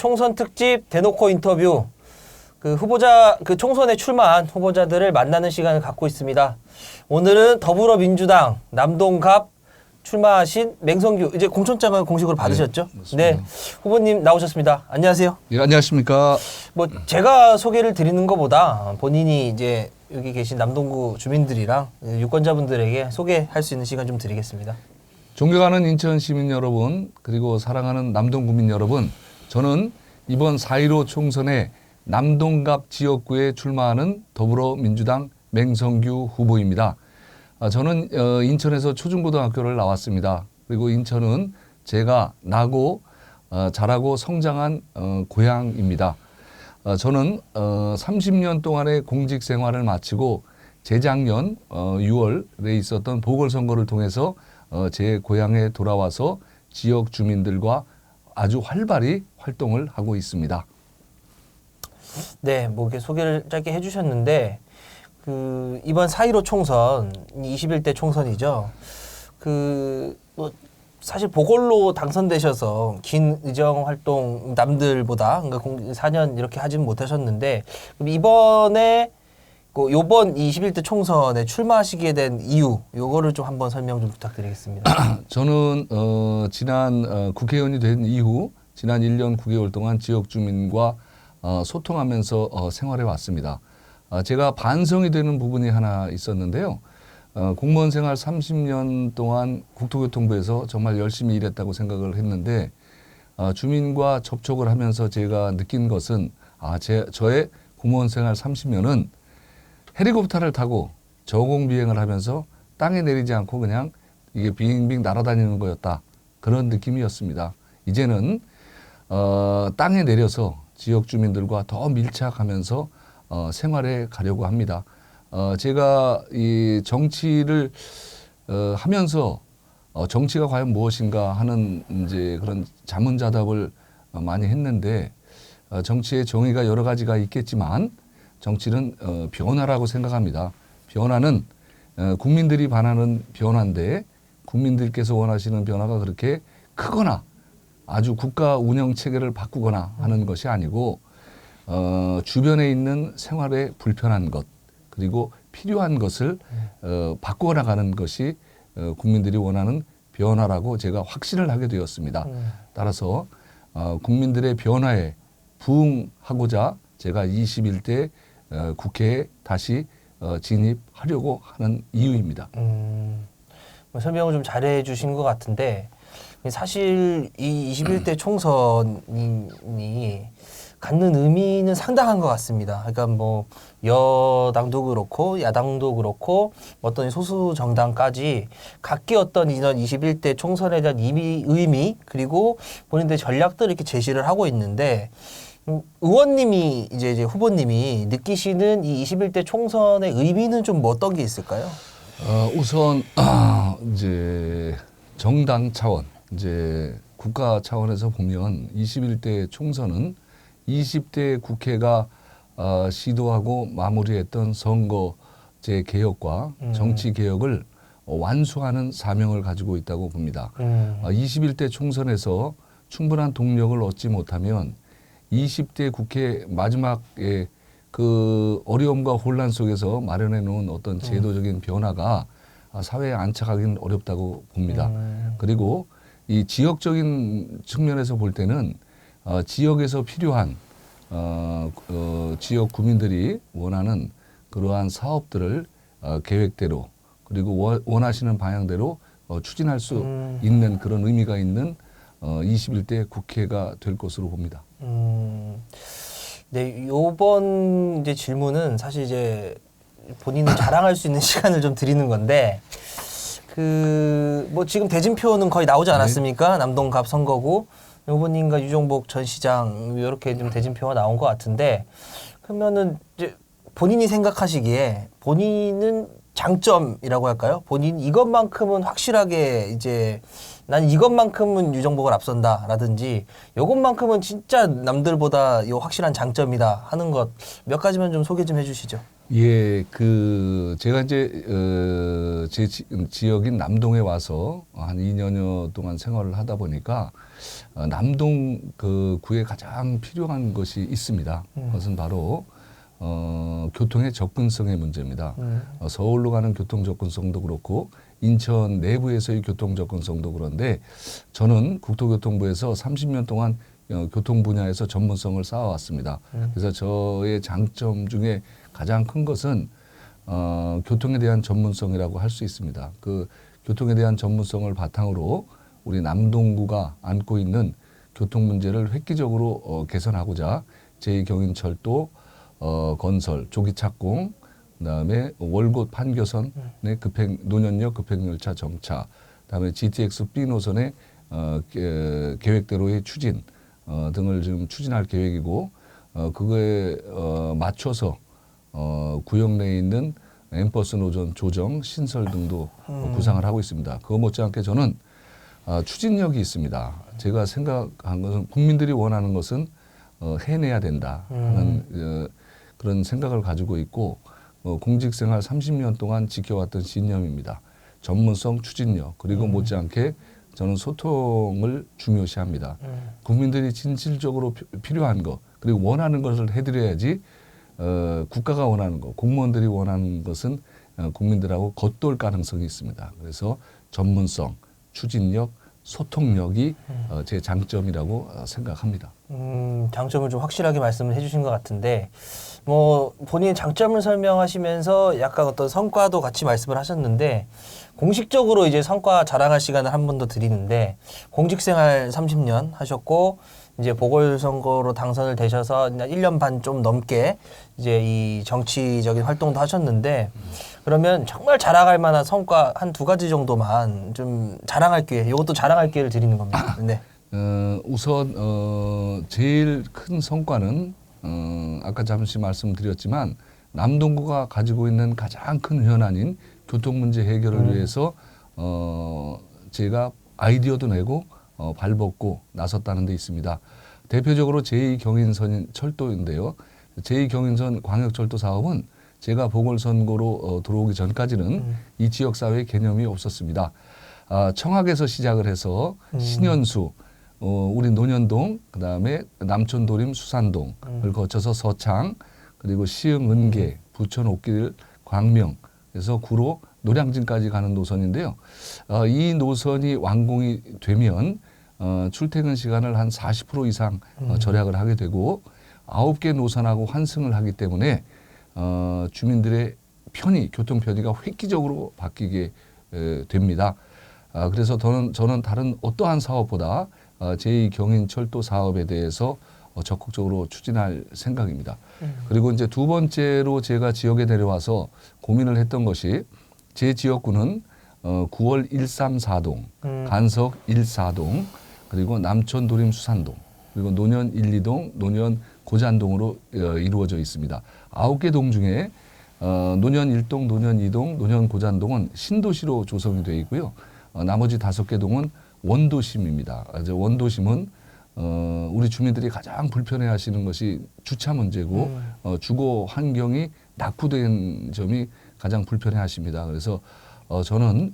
총선 특집 대놓고 인터뷰. 그 총선에 출마한 후보자들을 만나는 시간을 갖고 있습니다. 오늘은 더불어민주당 남동갑 출마하신 맹성규, 이제 공천장을 공식으로 받으셨죠? 네, 후보님 나오셨습니다. 안녕하세요. 예, 안녕하십니까. 제가 소개를 드리는 것보다 본인이 이제 여기 계신 남동구 주민들이랑 유권자분들에게 소개할 수 있는 시간 좀 드리겠습니다. 존경하는 인천 시민 여러분, 그리고 사랑하는 남동구민 여러분, 저는 이번 4.15 총선에 남동갑 지역구에 출마하는 더불어민주당 맹성규 후보입니다. 저는 인천에서 초중고등학교를 나왔습니다. 그리고 인천은 제가 나고 자라고 성장한 고향입니다. 저는 30년 동안의 공직 생활을 마치고 재작년 6월에 있었던 보궐선거를 통해서 제 고향에 돌아와서 지역 주민들과 아주 활발히 활동을 하고 있습니다. 네, 이렇게 소개를 짧게 해주셨는데, 이번 4.15 총선, 21대 총선이죠. 사실 보궐로 당선되셔서 긴 의정 활동 남들보다, 그러니까 4년 이렇게 하진 못하셨는데, 그럼 이번에, 요번 21대 총선에 출마하시게 된 이유, 요거를 좀 한번 설명 좀 부탁드리겠습니다. 저는, 지난 국회의원이 된 이후, 지난 1년 9개월 동안 지역 주민과 소통하면서 생활해 왔습니다. 제가 반성이 되는 부분이 하나 있었는데요. 공무원 생활 30년 동안 국토교통부에서 정말 열심히 일했다고 생각을 했는데, 주민과 접촉을 하면서 제가 느낀 것은, 저의 공무원 생활 30년은 헬리콥터를 타고 저공 비행을 하면서 땅에 내리지 않고 그냥 이게 빙빙 날아다니는 거였다. 그런 느낌이었습니다. 이제는 땅에 내려서 지역 주민들과 더 밀착하면서 생활해 가려고 합니다. 제가 이 정치를 하면서 정치가 과연 무엇인가 하는 이제 그런 자문자답을 많이 했는데, 정치의 정의가 여러 가지가 있겠지만 정치는 변화라고 생각합니다. 변화는 국민들이 바라는 변화인데, 국민들께서 원하시는 변화가 그렇게 크거나 아주 국가 운영 체계를 바꾸거나 하는 것이 아니고, 주변에 있는 생활에 불편한 것, 그리고 필요한 것을 바꾸어 나가는 것이 국민들이 원하는 변화라고 제가 확신을 하게 되었습니다. 따라서 국민들의 변화에 부응하고자 제가 21대 국회에 다시 진입하려고 하는 이유입니다. 설명을 좀 잘해 주신 것 같은데, 사실 이 21대 총선이 갖는 의미는 상당한 것 같습니다. 그러니까 여당도 그렇고 야당도 그렇고 어떤 소수 정당까지 각기 어떤 이런 21대 총선에 대한 의미 그리고 본인들의 전략들을 이렇게 제시를 하고 있는데, 의원님이 이제 후보님이 느끼시는 이 21대 총선의 의미는 좀 어떤 게 있을까요? 우선 이제 정당 차원, 이제 국가 차원에서 보면 21대 총선은 20대 국회가 시도하고 마무리했던 선거제 개혁과 정치 개혁을 완수하는 사명을 가지고 있다고 봅니다. 21대 총선에서 충분한 동력을 얻지 못하면 20대 국회 마지막에 그 어려움과 혼란 속에서 마련해 놓은 어떤 제도적인 변화가 사회에 안착하기는 어렵다고 봅니다. 그리고 이 지역적인 측면에서 볼 때는 지역에서 필요한 지역 구민들이 원하는 그러한 사업들을 계획대로 그리고 원하시는 방향대로 추진할 수 있는 그런 의미가 있는 21대 국회가 될 것으로 봅니다. 네, 요번 이제 질문은 사실 이제 본인을 자랑할 수 있는 시간을 좀 드리는 건데, 지금 대진표는 거의 나오지 않았습니까? 남동갑 선거구. 후보님과 유정복 전 시장 이렇게 좀 대진표가 나온 것 같은데, 그러면은 이제 본인이 생각하시기에 본인은 장점이라고 할까요? 본인 이것만큼은 확실하게 이제 난 이것만큼은 유정복을 앞선다라든지 요것만큼은 진짜 남들보다 요 확실한 장점이다 하는 것 몇 가지만 좀 소개 좀 해주시죠. 예, 제가 이제 제 지역인 남동에 와서 한 2년여 동안 생활을 하다 보니까 남동 그 구에 가장 필요한 것이 있습니다. 그것은 바로 교통의 접근성의 문제입니다. 서울로 가는 교통 접근성도 그렇고 인천 내부에서의 교통 접근성도 그런데 저는 국토교통부에서 30년 동안 교통 분야에서 전문성을 쌓아왔습니다. 그래서 저의 장점 중에 가장 큰 것은 교통에 대한 전문성이라고 할 수 있습니다. 그 교통에 대한 전문성을 바탕으로 우리 남동구가 안고 있는 교통 문제를 획기적으로 개선하고자 제2경인철도 건설, 조기 착공, 그다음에 월곶 판교선의 노년역 급행열차 정차, 그다음에 GTX B 노선의 계획대로의 추진 등을 지금 추진할 계획이고 그거에 맞춰서 구역 내에 있는 엠버스 노선 조정, 신설 등도 구상을 하고 있습니다. 그거 못지않게 저는 추진력이 있습니다. 제가 생각한 것은 국민들이 원하는 것은 해내야 된다 하는 그런 생각을 가지고 있고 공직생활 30년 동안 지켜왔던 신념입니다. 전문성, 추진력 그리고 못지않게 저는 소통을 중요시합니다. 국민들이 진실적으로 필요한 것 그리고 원하는 것을 해드려야지 국가가 원하는 것, 공무원들이 원하는 것은 국민들하고 겉돌 가능성이 있습니다. 그래서 전문성, 추진력, 소통력이 제 장점이라고 생각합니다. 장점을 좀 확실하게 말씀을 해주신 것 같은데 뭐 본인 장점을 설명하시면서 약간 어떤 성과도 같이 말씀을 하셨는데 공식적으로 이제 성과 자랑할 시간을 한 번 더 드리는데 공직생활 30년 하셨고 이제 보궐선거로 당선을 되셔서 1년 반 좀 넘게 이제 이 정치적인 활동도 하셨는데 그러면 정말 자랑할 만한 성과 한 두 가지 정도만 좀 자랑할 기회, 이것도 자랑할 기회를 드리는 겁니다. 네. 우선 제일 큰 성과는 아까 잠시 말씀드렸지만 남동구가 가지고 있는 가장 큰 현안인 교통 문제 해결을 위해서 제가 아이디어도 내고 발벗고 나섰다는 데 있습니다. 대표적으로 제2경인선 철도인데요. 제2경인선 광역철도 사업은 제가 보궐선거로 들어오기 전까지는 이 지역사회의 개념이 없었습니다. 청학에서 시작을 해서 신현수, 우리 논현동, 그다음에 남촌도림 수산동을 거쳐서 서창, 그리고 시흥 은계, 부천 옥길, 광명, 그래서 구로 노량진까지 가는 노선인데요. 이 노선이 완공이 되면 출퇴근 시간을 한 40% 이상 절약을 하게 되고 9개 노선하고 환승을 하기 때문에 주민들의 교통 편의가 획기적으로 바뀌게 됩니다. 그래서 저는 다른 어떠한 사업보다 제2경인철도 사업에 대해서 적극적으로 추진할 생각입니다. 그리고 이제 두 번째로 제가 지역에 내려와서 고민을 했던 것이 제 지역구는 9월 134동, 간석 1사동, 그리고 남촌 도림 수산동, 그리고 노년 1, 2동, 노년 고잔동으로 이루어져 있습니다. 9개 동 중에 노년 1동, 노년 2동, 노년 고잔동은 신도시로 조성이 되어 있고요. 나머지 5개 동은 원도심입니다. 원도심은 우리 주민들이 가장 불편해하시는 것이 주차 문제고 주거 환경이 낙후된 점이 가장 불편해하십니다. 그래서 저는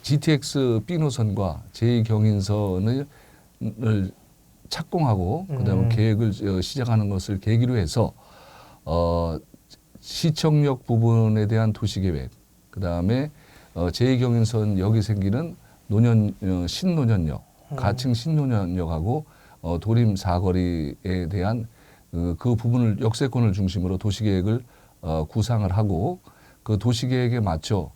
GTX B 노선과 제2경인선을 착공하고 그다음에 계획을 시작하는 것을 계기로 해서 시청역 부분에 대한 도시계획, 그다음에 제2경인선 역이 생기는 신노년역, 가칭 신노년역하고 도림 사거리에 대한 그 부분을 역세권을 중심으로 도시계획을 구상을 하고 그 도시계획에 맞춰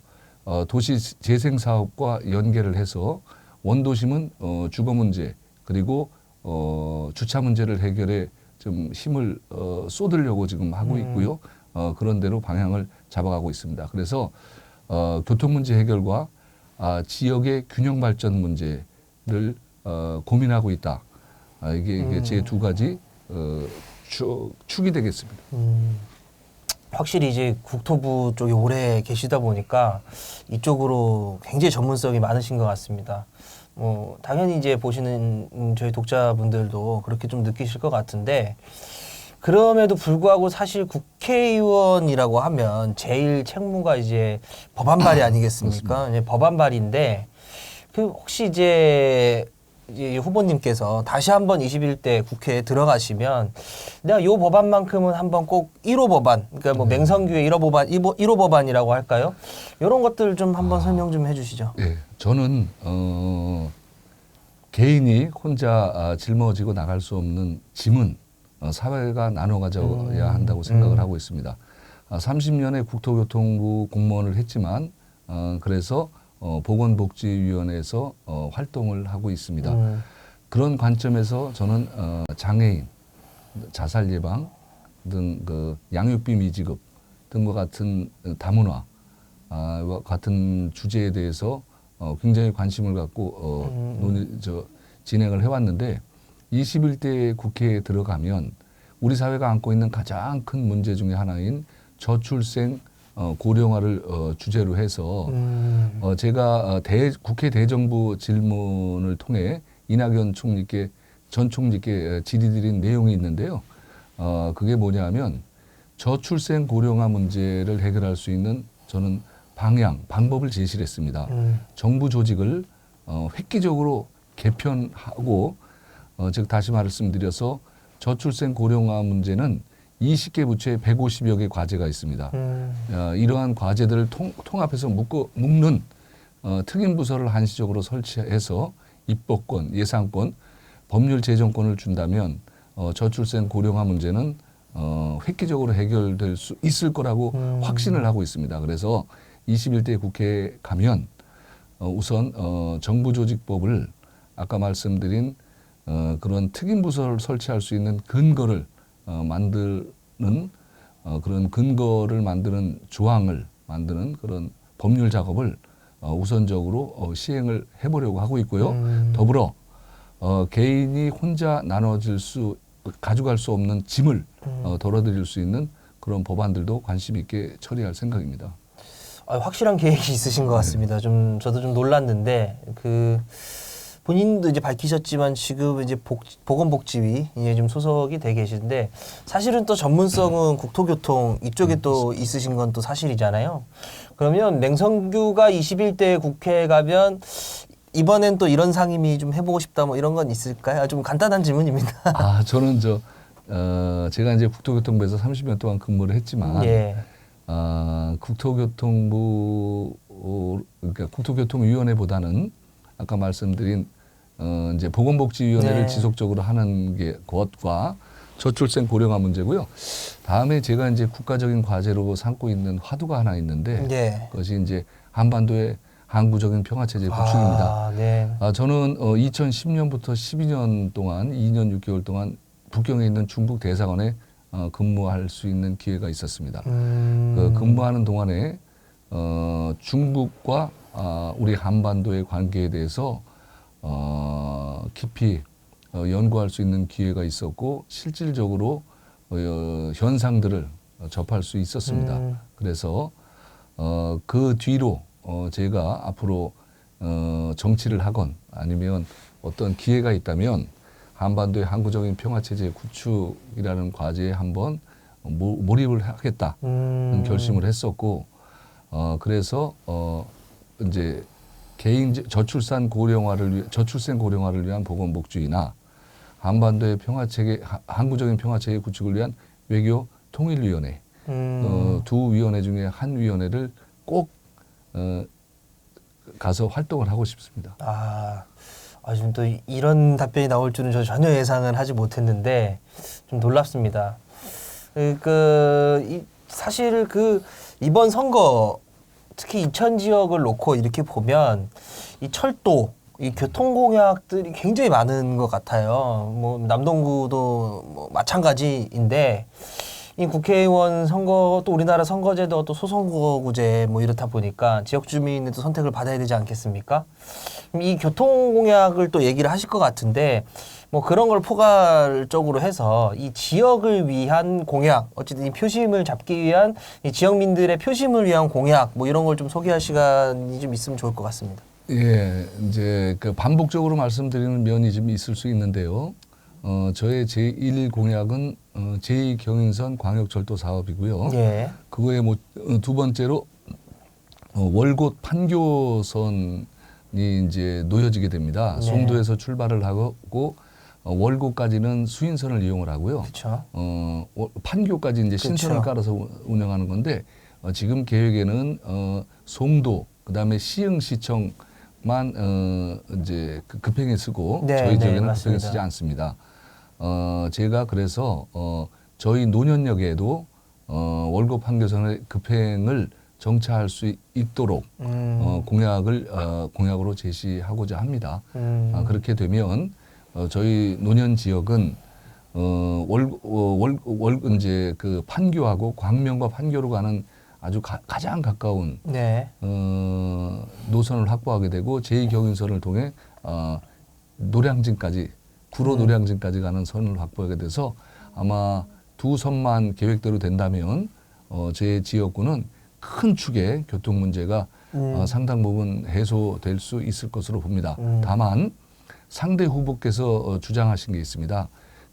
도시 재생 사업과 연계를 해서 원도심은 주거 문제 그리고 주차 문제를 해결에 좀 힘을 쏟으려고 지금 하고 있고요. 그런 대로 방향을 잡아가고 있습니다. 그래서 교통 문제 해결과 지역의 균형 발전 문제를 고민하고 있다. 이게 제 두 가지 축이 되겠습니다. 확실히 이제 국토부 쪽에 오래 계시다 보니까 이쪽으로 굉장히 전문성이 많으신 것 같습니다. 뭐 당연히 이제 보시는 저희 독자분들도 그렇게 좀 느끼실 것 같은데 그럼에도 불구하고 사실 국회의원이라고 하면 제일 책무가 이제 법안 발의 아니겠습니까? 이제 법안 발의인데 그 혹시 이제 후보님께서 다시 한번 21대 국회에 들어가시면 내가 요 법안만큼은 한번 꼭 1호 법안, 그러니까 뭐 맹성규의 1호 법안, 1호 법안이라고 할까요? 이런 것들 좀 한번 설명 좀 해주시죠. 예, 저는 개인이 혼자 짊어지고 나갈 수 없는 짐은 사회가 나눠 가져야 한다고 생각을 하고 있습니다. 30년의 국토교통부 공무원을 했지만 그래서 보건복지위원회에서 활동을 하고 있습니다. 그런 관점에서 저는 장애인, 자살 예방 등 그 양육비 미지급 등과 같은 다문화와 같은 주제에 대해서 굉장히 관심을 갖고 진행을 해왔는데 21대 국회에 들어가면 우리 사회가 안고 있는 가장 큰 문제 중에 하나인 저출생 고령화를 주제로 해서 제가 국회 대정부 질문을 통해 이낙연 총리께 전 총리께 질의드린 내용이 있는데요. 그게 뭐냐면 저출생 고령화 문제를 해결할 수 있는 저는 방법을 제시를 했습니다. 정부 조직을 획기적으로 개편하고 즉 다시 말씀드려서 저출생 고령화 문제는 20개 부처에 150여 개 과제가 있습니다. 이러한 과제들을 통합해서 묶는 특임 부서를 한시적으로 설치해서 입법권, 예산권, 법률 제정권을 준다면 저출생 고령화 문제는 획기적으로 해결될 수 있을 거라고 확신을 하고 있습니다. 그래서 21대 국회에 가면 우선 정부조직법을 아까 말씀드린 그런 특임 부서를 설치할 수 있는 근거를 만드는 그런 근거를 만드는 조항을 만드는 그런 법률 작업을 우선적으로 시행을 해보려고 하고 있고요. 더불어 개인이 혼자 가져갈 수 없는 짐을 덜어드릴 수 있는 그런 법안들도 관심 있게 처리할 생각입니다. 확실한 계획이 있으신 것 같습니다. 저도 좀 놀랐는데 본인도 이제 밝히셨지만 지금 이제 보건복지위에 좀 소속이 돼 계신데 사실은 또 전문성은 국토교통 이쪽에 또 있으신 건 또 사실이잖아요. 그러면 맹성규가 21대 국회에 가면 이번엔 또 이런 상임위 좀 해보고 싶다 뭐 이런 건 있을까요? 좀 간단한 질문입니다. 저는 제가 이제 국토교통부에서 30년 동안 근무를 했지만 예. 그러니까 국토교통위원회보다는 아까 말씀드린 이제 보건복지위원회를 네. 지속적으로 하는 것과 저출생 고령화 문제고요. 다음에 제가 이제 국가적인 과제로 삼고 있는 화두가 하나 있는데 예. 그것이 이제 한반도의 항구적인 평화체제 구축입니다. 네. 저는 2010년부터 12년 동안 2년 6개월 동안 북경에 있는 중국 대사관에 근무할 수 있는 기회가 있었습니다. 근무하는 동안에 중국과 우리 한반도의 관계에 대해서 깊이 연구할 수 있는 기회가 있었고 실질적으로 현상들을 접할 수 있었습니다. 그래서 그 뒤로 제가 앞으로 정치를 하건 아니면 어떤 기회가 있다면 한반도의 항구적인 평화체제 구축이라는 과제에 한번 몰입을 하겠다는 결심을 했었고 그래서 이제 저출생 고령화를 위한 보건복지위나 한반도의 항구적인 평화체계 구축을 위한 외교 통일위원회 두 위원회 중에 한 위원회를 꼭 가서 활동을 하고 싶습니다. 지금 또 이런 답변이 나올 줄은 저 전혀 예상을 하지 못했는데 좀 놀랍습니다. 사실 이번 선거 특히 이천 지역을 놓고 이렇게 보면 이 철도, 이 교통 공약들이 굉장히 많은 것 같아요. 뭐 남동구도 뭐 마찬가지인데 이 국회의원 선거 또 우리나라 선거제도 또 소선거구제 뭐 이렇다 보니까 지역 주민의 또 선택을 받아야 되지 않겠습니까? 이 교통 공약을 또 얘기를 하실 것 같은데 뭐 그런 걸 포괄적으로 해서 이 지역을 위한 공약, 어쨌든 이 표심을 잡기 위한 이 지역민들의 표심을 위한 공약 뭐 이런 걸 좀 소개할 시간이 좀 있으면 좋을 것 같습니다. 예, 이제 반복적으로 말씀드리는 면이 좀 있을 수 있는데요. 저의 제1 공약은 제2경인선 광역철도 사업이고요. 예. 그거에 두 번째로 월곶 판교선이 이제 놓여지게 됩니다. 네. 송도에서 출발을 하고 월곶까지는 수인선을 이용을 하고요. 그렇죠. 판교까지 이제 신선을 그쵸. 깔아서 운영하는 건데 지금 계획에는 송도 그다음에 시흥시청만 이제 급행에 쓰고 네, 저희 네, 지역에는 맞습니다. 급행에 쓰지 않습니다. 제가 그래서 저희 노년역에도 월곶 판교선의 급행을 정차할 수 있도록 공약으로 제시하고자 합니다. 그렇게 되면 저희 노년 지역은 이제 그 판교하고 광명과 판교로 가는 아주 가장 가까운 네. 노선을 확보하게 되고 제2경인선을 통해 노량진까지 구로 노량진까지 가는 선을 확보하게 돼서 아마 두 선만 계획대로 된다면 제 지역구는 큰 축의 교통 문제가 상당 부분 해소될 수 있을 것으로 봅니다. 다만 상대 후보께서 주장하신 게 있습니다.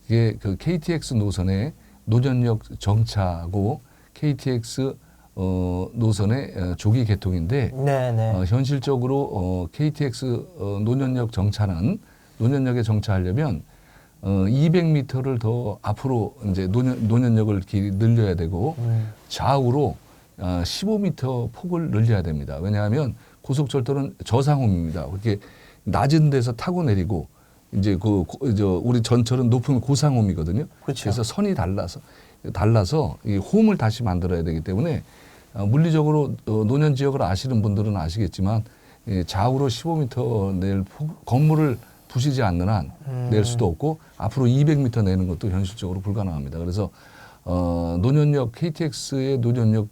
이게 그 KTX 노선의 노년역 정차고 KTX 노선의 조기 개통인데 네네. 현실적으로 KTX 노년역 정차는 노년역에 정차하려면 200m를 더 앞으로 이제 노년역을 늘려야 되고 좌우로 15m 폭을 늘려야 됩니다. 왜냐하면 고속철도는 저상홈입니다. 그렇게 낮은 데서 타고 내리고 이제 우리 전철은 높은 고상홈이거든요. 그쵸. 그래서 선이 달라서 이 홈을 다시 만들어야 되기 때문에 물리적으로 노년 지역을 아시는 분들은 아시겠지만 좌우로 15m 낼 건물을 부시지 않는 한 낼 수도 없고 앞으로 200m 내는 것도 현실적으로 불가능합니다. 그래서 노년역 KTX의 노년역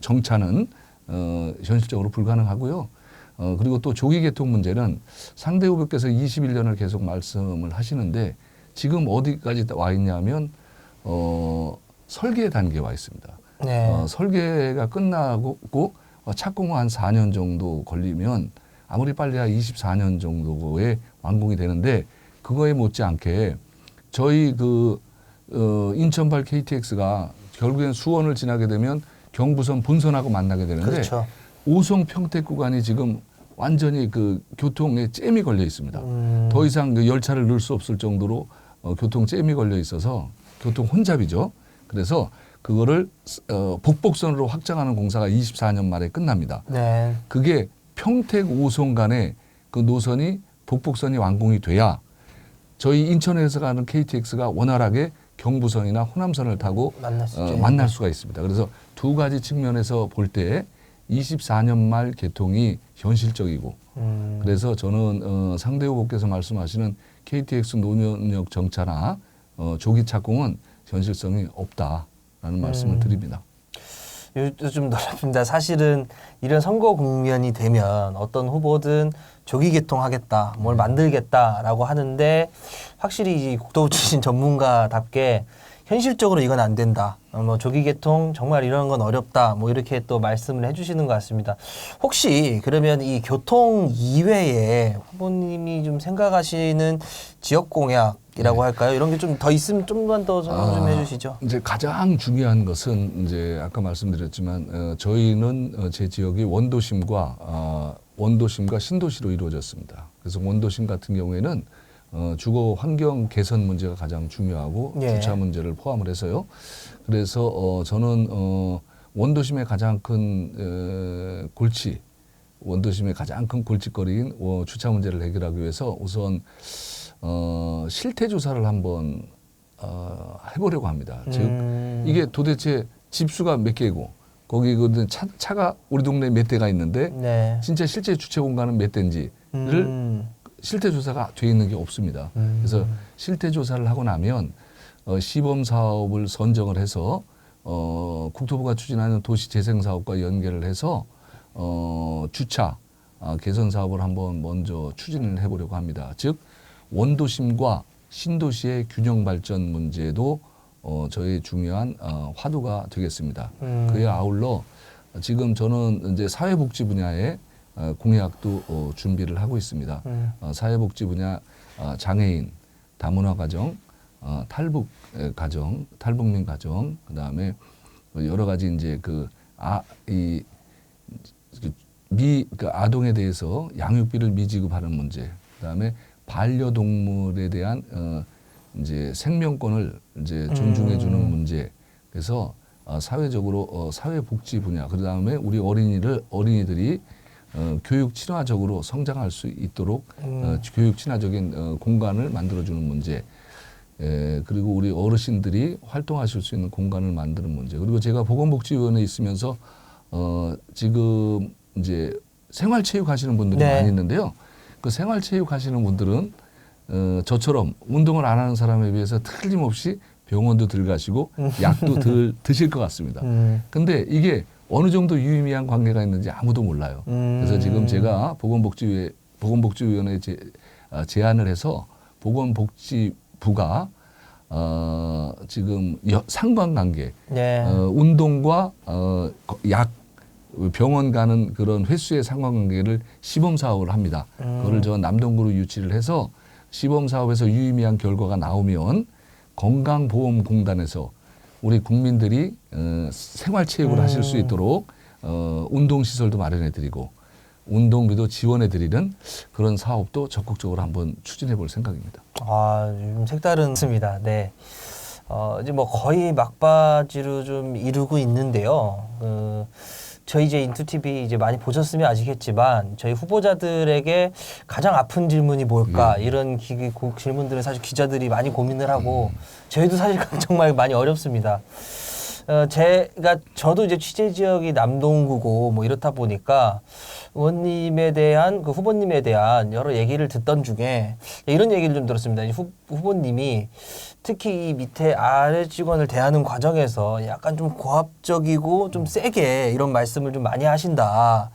정차는 현실적으로 불가능하고요. 그리고 또 조기 개통 문제는 상대 후보께서 21년을 계속 말씀을 하시는데 지금 어디까지 와 있냐면 설계 단계에 와 있습니다. 네. 설계가 끝나고 착공은 한 4년 정도 걸리면 아무리 빨리야 24년 정도에 완공이 되는데 그거에 못지않게 저희 인천발 KTX가 결국엔 수원을 지나게 되면 경부선 본선하고 만나게 되는데 그렇죠. 오송 평택 구간이 지금 완전히 그 교통에 잼이 걸려 있습니다. 더 이상 그 열차를 넣을 수 없을 정도로 교통 잼이 걸려 있어서 교통 혼잡이죠. 그래서 그거를 복복선으로 확장하는 공사가 24년 말에 끝납니다. 네. 그게 평택 오송 간에 그 노선이 복복선이 완공이 돼야 저희 인천에서 가는 KTX가 원활하게 경부선이나 호남선을 타고 만날 수가 있습니다. 그래서 두 가지 측면에서 볼 때 24년 말 개통이 현실적이고 그래서 저는 상대 후보께서 말씀하시는 KTX 노년역 정차나 조기 착공은 현실성이 없다라는 말씀을 드립니다. 요즘 놀랍습니다. 사실은 이런 선거 국면이 되면 어떤 후보든 조기 개통하겠다, 뭘 만들겠다라고 하는데 확실히 이 국토부 출신 전문가답게 현실적으로 이건 안 된다. 조기 개통 정말 이런 건 어렵다. 이렇게 또 말씀을 해주시는 것 같습니다. 혹시 그러면 이 교통 이외에 후보님이 좀 생각하시는 지역 공약이라고 할까요? 이런 게 좀 더 있으면 좀만 더 설명 좀 해주시죠. 이제 가장 중요한 것은 이제 아까 말씀드렸지만 저희는 제 지역이 원도심과 신도시로 이루어졌습니다. 그래서 원도심 같은 경우에는 주거 환경 개선 문제가 가장 중요하고 예. 주차 문제를 포함을 해서요. 그래서 저는 원도심의 가장 큰 원도심의 가장 큰 골칫거리인 주차 문제를 해결하기 위해서 우선 실태 조사를 한번 해보려고 합니다. 즉 이게 도대체 집수가 몇 개고 거기 차가 우리 동네에 몇 대가 있는데 네. 진짜 실제 주차 공간은 몇 대인지를 실태 조사가 돼 있는 게 없습니다. 그래서 실태 조사를 하고 나면 시범 사업을 선정을 해서 국토부가 추진하는 도시 재생 사업과 연계를 해서 주차 개선 사업을 한번 먼저 추진을 해보려고 합니다. 즉 원도심과 신도시의 균형 발전 문제도 저희 중요한 화두가 되겠습니다. 그에 아울러 지금 저는 이제 사회복지 분야에 공약도 준비를 하고 있습니다. 사회복지 분야 장애인, 다문화 가정, 탈북 가정, 탈북민 가정, 그다음에 여러 가지 이제 그 아동에 대해서 양육비를 미지급하는 문제, 그다음에 반려동물에 대한 이제 생명권을 이제 존중해주는 문제. 그래서 사회적으로 사회복지 분야, 그다음에 우리 어린이들이 교육 친화적으로 성장할 수 있도록 교육 친화적인 공간을 만들어주는 문제. 그리고 우리 어르신들이 활동하실 수 있는 공간을 만드는 문제. 그리고 제가 보건복지위원회에 있으면서 지금 이제 생활체육 하시는 분들이 네. 많이 있는데요. 그 생활체육 하시는 분들은 저처럼 운동을 안 하는 사람에 비해서 틀림없이 병원도 들어가시고 약도 드실 것 같습니다. 근데 이게 어느 정도 유의미한 관계가 있는지 아무도 몰라요. 그래서 지금 제가 보건복지위원회에 제안을 해서 보건복지부가 지금 상관관계, 네. 운동과 약, 병원 가는 그런 횟수의 상관관계를 시범 사업을 합니다. 그거를 저 남동구로 유치를 해서 시범 사업에서 유의미한 결과가 나오면 건강보험공단에서 우리 국민들이 생활체육을 하실 수 있도록 운동시설도 마련해드리고 운동비도 지원해드리는 그런 사업도 적극적으로 한번 추진해볼 생각입니다. 좀 색다릅니다. 네. 이제 뭐 거의 막바지로 좀 이루고 있는데요. 저희 이제 인투TV 이제 많이 보셨으면 아시겠지만 저희 후보자들에게 가장 아픈 질문이 뭘까 이런 질문들은 사실 기자들이 많이 고민을 하고 저희도 사실 정말 많이 어렵습니다. 저도 이제 취재 지역이 남동구고 뭐 이렇다 보니까 의원님에 대한 후보님에 대한 여러 얘기를 듣던 중에 이런 얘기를 좀 들었습니다. 후보님이 특히 이 밑에 아래 직원을 대하는 과정에서 약간 좀 고압적이고 좀 세게 이런 말씀을 좀 많이 하신다.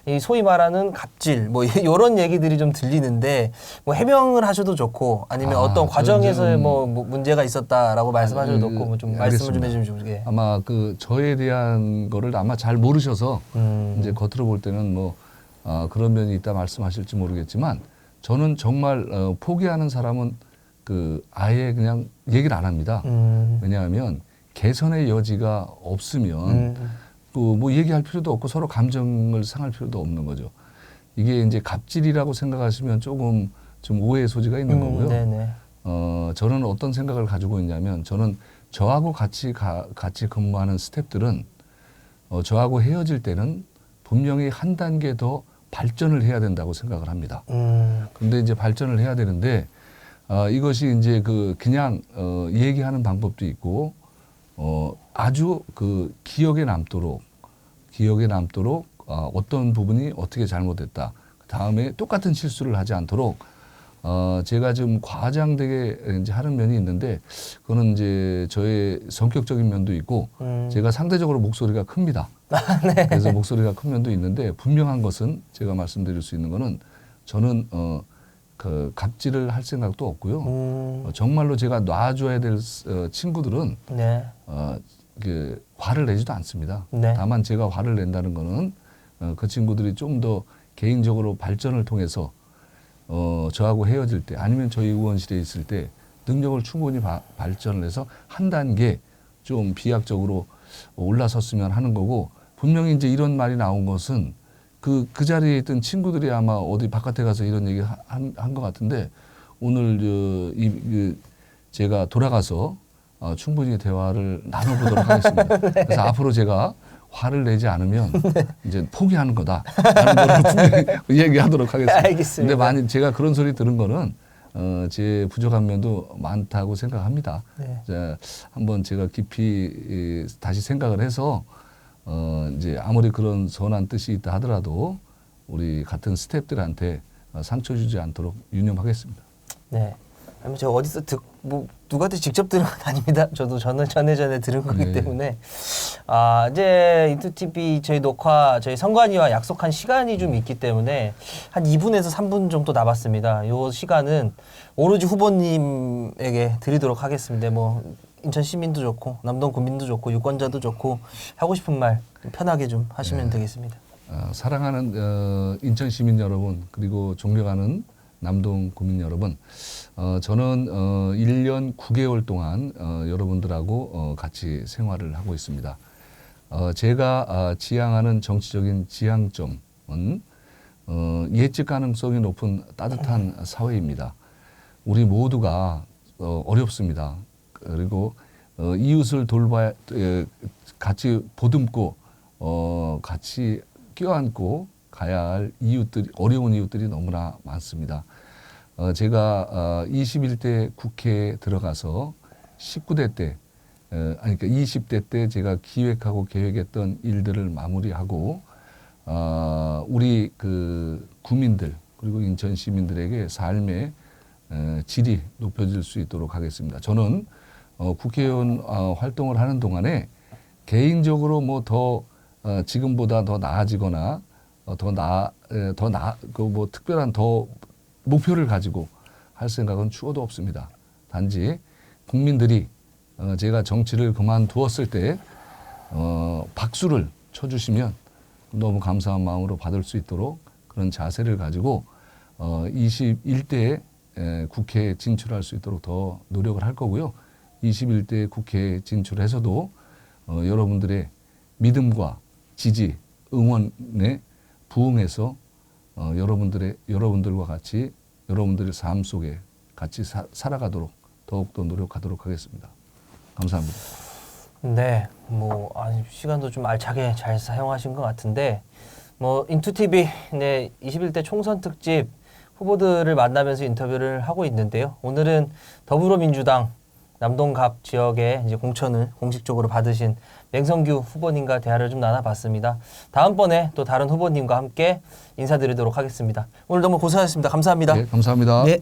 이 소위 말하는 갑질 뭐 이런 얘기들이 좀 들리는데 뭐 해명을 하셔도 좋고 아니면 어떤 과정에서 뭐 문제가 있었다라고 말씀하셔도 좋고 뭐 좀 말씀을 좀 해주시면 좋겠어요. 아마 저에 대한 거를 아마 잘 모르셔서 이제 겉으로 볼 때는 뭐 그런 면이 있다 말씀하실지 모르겠지만 저는 정말 포기하는 사람은 아예 그냥 얘기를 안 합니다. 왜냐하면 개선의 여지가 없으면 뭐 얘기할 필요도 없고 서로 감정을 상할 필요도 없는 거죠. 이게 이제 갑질이라고 생각하시면 조금 좀 오해의 소지가 있는 거고요. 네네. 저는 어떤 생각을 가지고 있냐면 저는 저하고 같이 근무하는 스태프들은 저하고 헤어질 때는 분명히 한 단계 더 발전을 해야 된다고 생각을 합니다. 근데 이제 발전을 해야 되는데 이것이 이제 그냥 얘기하는 방법도 있고 아주 기억에 남도록 어떤 부분이 어떻게 잘못됐다. 다음에 똑같은 실수를 하지 않도록 제가 좀 과장되게 이제 하는 면이 있는데 그거는 이제 저의 성격적인 면도 있고 제가 상대적으로 목소리가 큽니다. 네. 그래서 목소리가 큰 면도 있는데 분명한 것은 제가 말씀드릴 수 있는 거는 저는 갑질을 할 생각도 없고요. 정말로 제가 놔줘야 될 친구들은 네. 화를 내지도 않습니다. 네. 다만 제가 화를 낸다는 거는 그 친구들이 좀 더 개인적으로 발전을 통해서 저하고 헤어질 때 아니면 저희 의원실에 있을 때 능력을 충분히 발전을 해서 한 단계 좀 비약적으로 올라섰으면 하는 거고 분명히 이제 이런 말이 나온 것은 그 자리에 있던 친구들이 아마 어디 바깥에 가서 이런 얘기 한 것 같은데 오늘 제가 돌아가서 충분히 대화를 나눠보도록 하겠습니다. 네. 그래서 앞으로 제가 화를 내지 않으면 이제 포기하는 거다라는 걸 분명히 얘기하도록 하겠습니다. 알겠습니다. 근데 만약 제가 그런 소리 들은 거는 제 부족한 면도 많다고 생각합니다. 네. 자, 한번 제가 깊이 다시 생각을 해서 이제 아무리 그런 선한 뜻이 있다 하더라도 우리 같은 스태프들한테 상처 주지 않도록 유념하겠습니다. 네. 아니 제가 어디서 누구한테 직접 들은 건 아닙니다. 저도 전에 들은 거기 때문에 이제 인투TV 저희 저희 선관위와 약속한 시간이 좀 있기 때문에 한 2분에서 3분 정도 남았습니다. 요 시간은 오로지 후보님에게 드리도록 하겠습니다. 뭐 인천 시민도 좋고 남동 구민도 좋고 유권자도 좋고 하고 싶은 말 편하게 좀 하시면 되겠습니다. 사랑하는 인천 시민 여러분 그리고 존경하는 남동 구민 여러분, 저는 1년 9개월 동안 여러분들하고 같이 생활을 하고 있습니다. 제가 지향하는 정치적인 지향점은 예측 가능성이 높은 따뜻한 사회입니다. 우리 모두가 어렵습니다. 그리고 이웃을 돌봐야 같이 보듬고 같이 껴안고 가야 할 이웃들이 어려운 이웃들이 너무나 많습니다. 제가 21대 국회에 들어가서 19대 때 그러니까 20대 때 제가 기획하고 계획했던 일들을 마무리하고 우리 그 구민들 그리고 인천 시민들에게 삶의 질이 높여질 수 있도록 하겠습니다. 저는 국회의원 활동을 하는 동안에 개인적으로 뭐 더 지금보다 더 나아지거나 뭐 특별한 더 목표를 가지고 할 생각은 추호도 없습니다. 단지 국민들이 제가 정치를 그만두었을 때 박수를 쳐주시면 너무 감사한 마음으로 받을 수 있도록 그런 자세를 가지고 21대 국회에 진출할 수 있도록 더 노력을 할 거고요. 21대 국회에 진출해서도 여러분들의 믿음과 지지, 응원에 부응해서 여러분들과 같이 여러분들의 삶 속에 같이 살아가도록 더욱더 노력하도록 하겠습니다. 감사합니다. 네, 뭐 시간도 좀 알차게 잘 사용하신 것 같은데 뭐 인투TV 네 21대 총선 특집 후보들을 만나면서 인터뷰를 하고 있는데요. 오늘은 더불어민주당 남동갑 지역의 이제 공천을 공식적으로 받으신 맹성규 후보님과 대화를 좀 나눠봤습니다. 다음번에 또 다른 후보님과 함께 인사드리도록 하겠습니다. 오늘 너무 고생하셨습니다. 감사합니다. 네, 감사합니다. 네.